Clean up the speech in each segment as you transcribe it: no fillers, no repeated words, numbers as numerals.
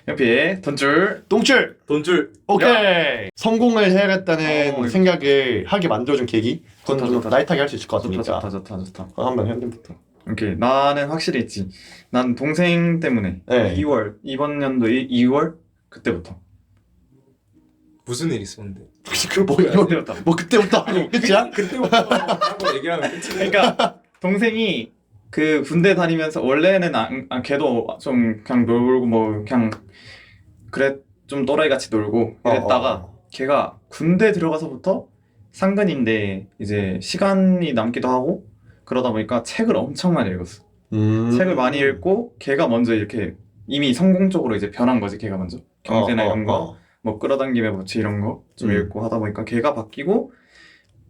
현피의 돈줄. 똥줄! 돈줄. 오케이! 성공을 해야겠다는 이거 생각을 하게 만들어준 계기? 그건 좋다, 좀 좋다. 라이트하게 할 수 있을 것 좋다 같으니까 좋다 좋다 좋다. 한번 현진부터. 오케이, 나는 확실히 있지. 난 동생 때문에 네. 2월 이번 연도 2월 그때부터. 무슨 일 있었는데? 뭐 이거 그때부터. 뭐 그때부터 하고 끝이야? 그때부터 하고 얘기하면 끝이야. 그러니까 동생이 그 군대 다니면서 원래는 걔도 좀 그냥 놀고 뭐 그냥 그래 좀 또라이 같이 놀고 이랬다가 걔가 군대 들어가서부터 상근인데 이제 시간이 남기도 하고 그러다 보니까 책을 엄청 많이 읽었어. 책을 많이 읽고 걔가 먼저 이렇게 이미 성공적으로 이제 변한 거지. 걔가 먼저 경제나 이런 거 뭐 끌어당김에 뭐지 이런 거 좀 읽고 하다 보니까 걔가 바뀌고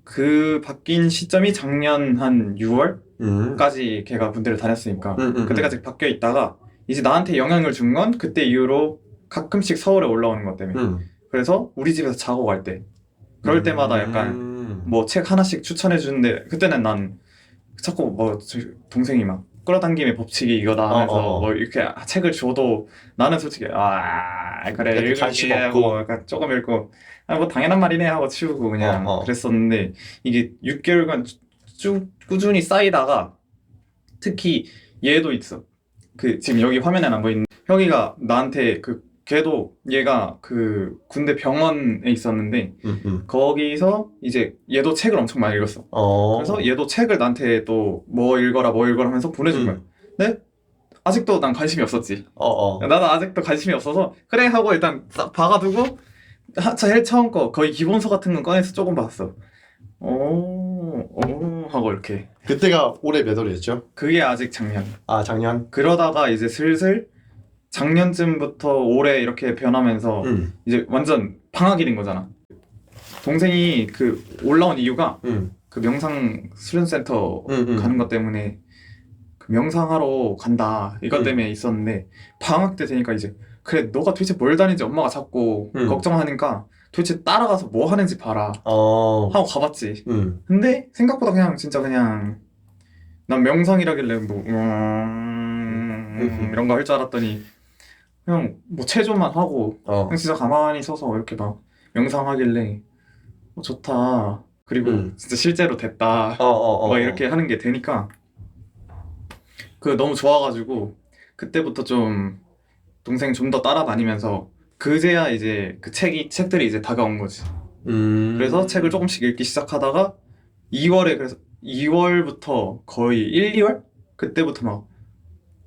그 바뀐 시점이 작년 한 6월까지 걔가 군대를 다녔으니까 그때까지 바뀌어 있다가 이제 나한테 영향을 준 건 그때 이후로 가끔씩 서울에 올라오는 것 때문에 그래서 우리 집에서 자고 갈 때 그럴 때마다 약간 뭐 책 하나씩 추천해 주는데 그때는 난 자꾸 뭐 동생이 막 끌어당김의 법칙이 이거다 하면서 뭐 이렇게 책을 줘도 나는 솔직히 그래 관심 읽을게 없고. 하고 약간 조금 읽고 뭐 당연한 말이네 하고 치우고 그냥 그랬었는데 이게 6개월간 쭉 꾸준히 쌓이다가 특히 얘도 있어. 그 지금 여기 화면에 안 보이는 형이가 나한테 걔도 얘가 그 군대 병원에 있었는데 거기서 이제 얘도 책을 엄청 많이 읽었어. 그래서 얘도 책을 나한테 또 뭐 읽어라 하면서 보내준 거야. 근데 아직도 난 관심이 없었지. 나도 아직도 관심이 없어서 그래 하고 일단 싹 박아두고 제일 처음 거 거의 기본서 같은 건 꺼내서 조금 봤어. 하고 이렇게. 그때가 올해 몇 월이었죠? 그게 아직 작년. 작년? 그러다가 이제 슬슬 작년쯤부터 올해 이렇게 변하면서 이제 완전 방학이 된 거잖아. 동생이 그 올라온 이유가 그 명상 수련센터 가는 것 때문에 그 명상하러 간다 이것 때문에 있었는데 방학 때 되니까 이제 그래 너가 도대체 뭘 다니는지 엄마가 자꾸 걱정하니까 도대체 따라가서 뭐 하는지 봐라 하고 가봤지. 근데 생각보다 그냥 진짜 그냥 난 명상이라길래 뭐 이런 거 할 줄 알았더니 그냥 뭐 체조만 하고 그냥 진짜 가만히 서서 이렇게 막 명상하길래 좋다. 그리고 진짜 실제로 됐다. 막 이렇게 하는 게 되니까 너무 좋아가지고 그때부터 좀 동생 좀 더 따라다니면서 그제야 이제 책들이 이제 다가온 거지. 그래서 책을 조금씩 읽기 시작하다가 2월부터 거의 1, 2월? 그때부터 막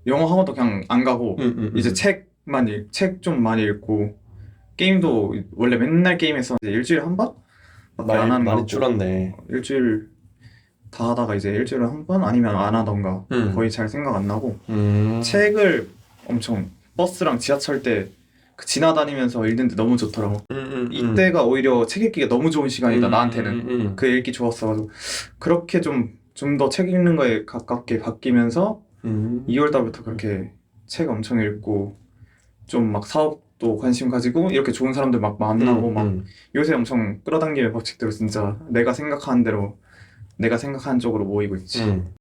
영어 학원도 그냥 안 가고 이제 책 좀 많이 읽고 게임도 원래 맨날 게임했었는데 이제 일주일에 한 번? 밖에 안 하는 많이 거고 줄었네. 일주일 다 하다가 이제 일주일에 한 번 아니면 안 하던가 거의 잘 생각 안 나고 책을 엄청 버스랑 지하철 때 지나다니면서 읽는데 너무 좋더라고. 이때가 오히려 책 읽기가 너무 좋은 시간이다 나한테는. 그 읽기 좋았어가지고 그렇게 좀 더 책 읽는 거에 가깝게 바뀌면서 2월 달부터 그렇게 책 엄청 읽고 좀 막 사업도 관심 가지고 이렇게 좋은 사람들 막 만나고 막 요새 엄청 끌어당김의 법칙대로 진짜 내가 생각하는 대로 내가 생각하는 쪽으로 모이고 있지.